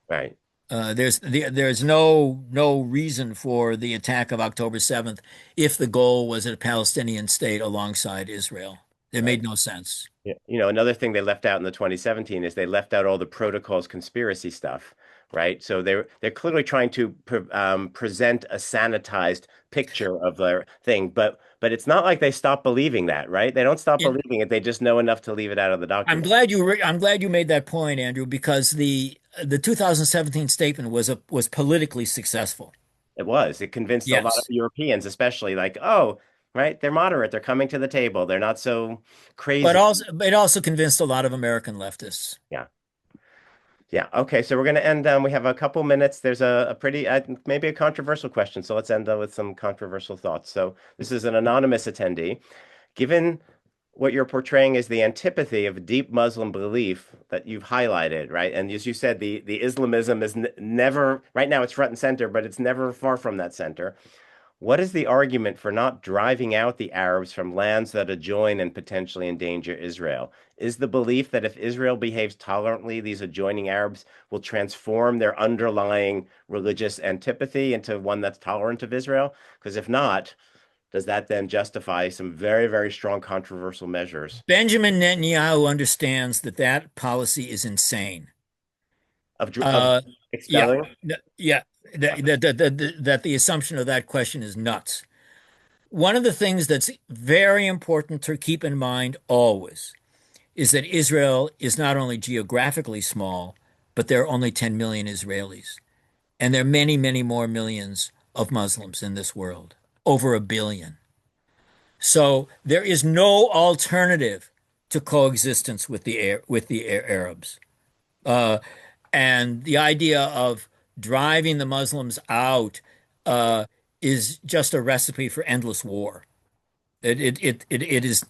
right, There's no reason for the attack of October 7th if the goal was a Palestinian state alongside Israel. It right. made no sense. Yeah. You know, another thing they left out in the 2017 is they left out all the protocols conspiracy stuff, right? So they're clearly trying to present a sanitized picture of their thing, but it's not like they stop believing that, right? They don't stop And believing it. They just know enough to leave it out of the document. I'm glad you made that point, Andrew, because the 2017 statement was politically successful. It was. It convinced a lot of Yes. Europeans, especially like, oh, right, they're moderate. They're coming to the table. They're not so But crazy. also it also convinced a lot of American leftists. Yeah. Yeah. Okay. So we're going to end. We have a couple minutes. There's a pretty, maybe a controversial question. So let's end with some controversial thoughts. So this is an anonymous attendee. Given what you're portraying as the antipathy of deep Muslim belief that you've highlighted, right? And as you said, the Islamism is never, right now it's front and center, but it's never far from that center. What is the argument for not driving out the Arabs from lands that adjoin and potentially endanger Israel? Is the belief that if Israel behaves tolerantly, these adjoining Arabs will transform their underlying religious antipathy into one that's tolerant of Israel? Because if not, does that then justify some very, very strong controversial measures Benjamin Netanyahu understands that that policy is insane. of Uh, yeah, expelling? yeah, that the assumption of that question is nuts. One of the things that's very important to keep in mind always is that Israel is not only geographically small, but there are only 10 million Israelis. And there are many, many more millions of Muslims in this world, over a billion. So there is no alternative to coexistence with the Arabs. Uh, and the idea of driving the Muslims out uh, is just a recipe for endless war. It's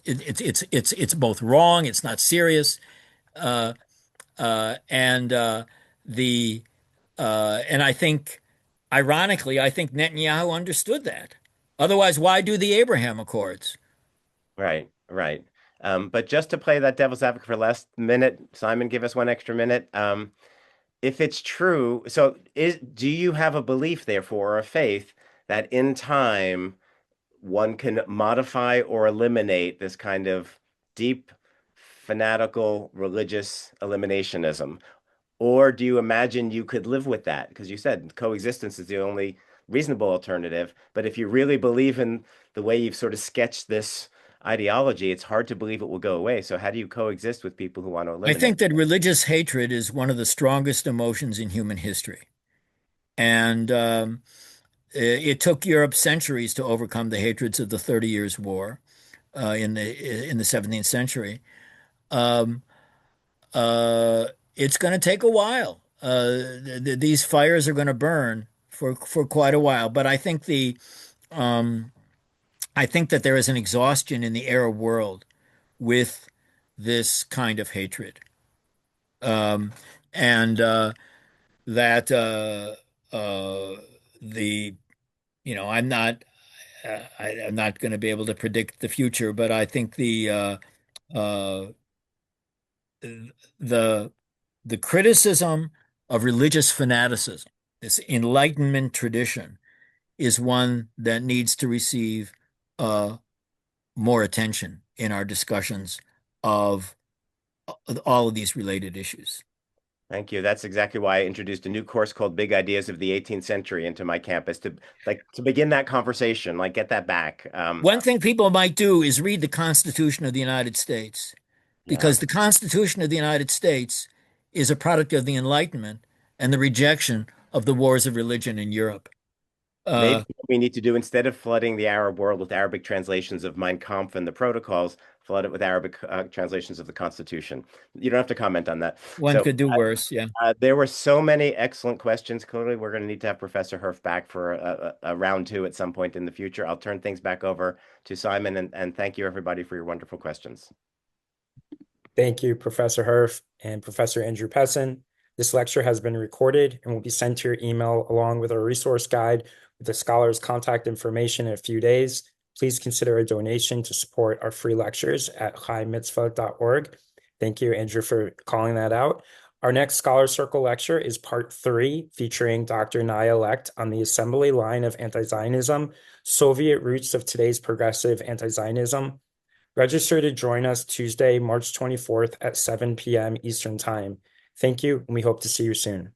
both wrong. It's not serious. Uh, and the and I think, ironically, I think Netanyahu understood that. Otherwise, why do the Abraham Accords? Right, right. But just to play that devil's advocate for last minute, Simon, give us one extra minute. If it's true, so do you have a belief, therefore, or a faith that in time one can modify or eliminate this kind of deep, fanatical religious eliminationism? Or do you imagine you could live with that? Because you said coexistence is the only reasonable alternative. But if you really believe in the way you've sort of sketched this ideology, it's hard to believe it will go away. So how do you coexist with people who want to I eliminate think that religious hatred is one of the strongest emotions in human history. And it took Europe centuries to overcome the hatreds of the 30 Years' War in the 17th century. Um, it's going to take a while. These fires are going to burn for quite a while. But um, I think that there is an exhaustion in the Arab world with this kind of hatred, um, and that the I'm not I'm not going to be able to predict the future, but I think uh, the the criticism of religious fanaticism, this Enlightenment tradition, is one that needs to receive uh, more attention in our discussions of all of these related issues. Thank you. That's exactly why I introduced a new course called Big Ideas of the 18th Century into my campus to begin that conversation, like get that back. One thing people might do is read the Constitution of the United States, Yeah. because the Constitution of the United States is a product of the Enlightenment and the rejection of the wars of religion in Europe. Maybe Uh, what we need to do, instead of flooding the Arab world with Arabic translations of Mein Kampf and the protocols, flood it with Arabic translations of the Constitution. You don't have to comment on that. one So could do worse, yeah. there were so many excellent questions. Clearly, we're going to need to have Professor Herf back for a round two at some point in the future. I'll turn things back over to Simon, and thank you, everybody, for your wonderful questions. Thank you, Professor Herf and Professor Andrew Pessin. This lecture has been recorded and will be sent to your email along with our resource guide with the scholar's contact information in a few days. Please consider a donation to support our free lectures at chaimitzvah.org. Thank you, Andrew, for calling that out. Our next Scholar Circle lecture is part 3, featuring Dr. Naya Lecht on the assembly line of anti-Zionism, Soviet roots of today's progressive anti-Zionism. Register to join us Tuesday, March 24th at 7 p.m. Eastern Time. Thank you, and we hope to see you soon.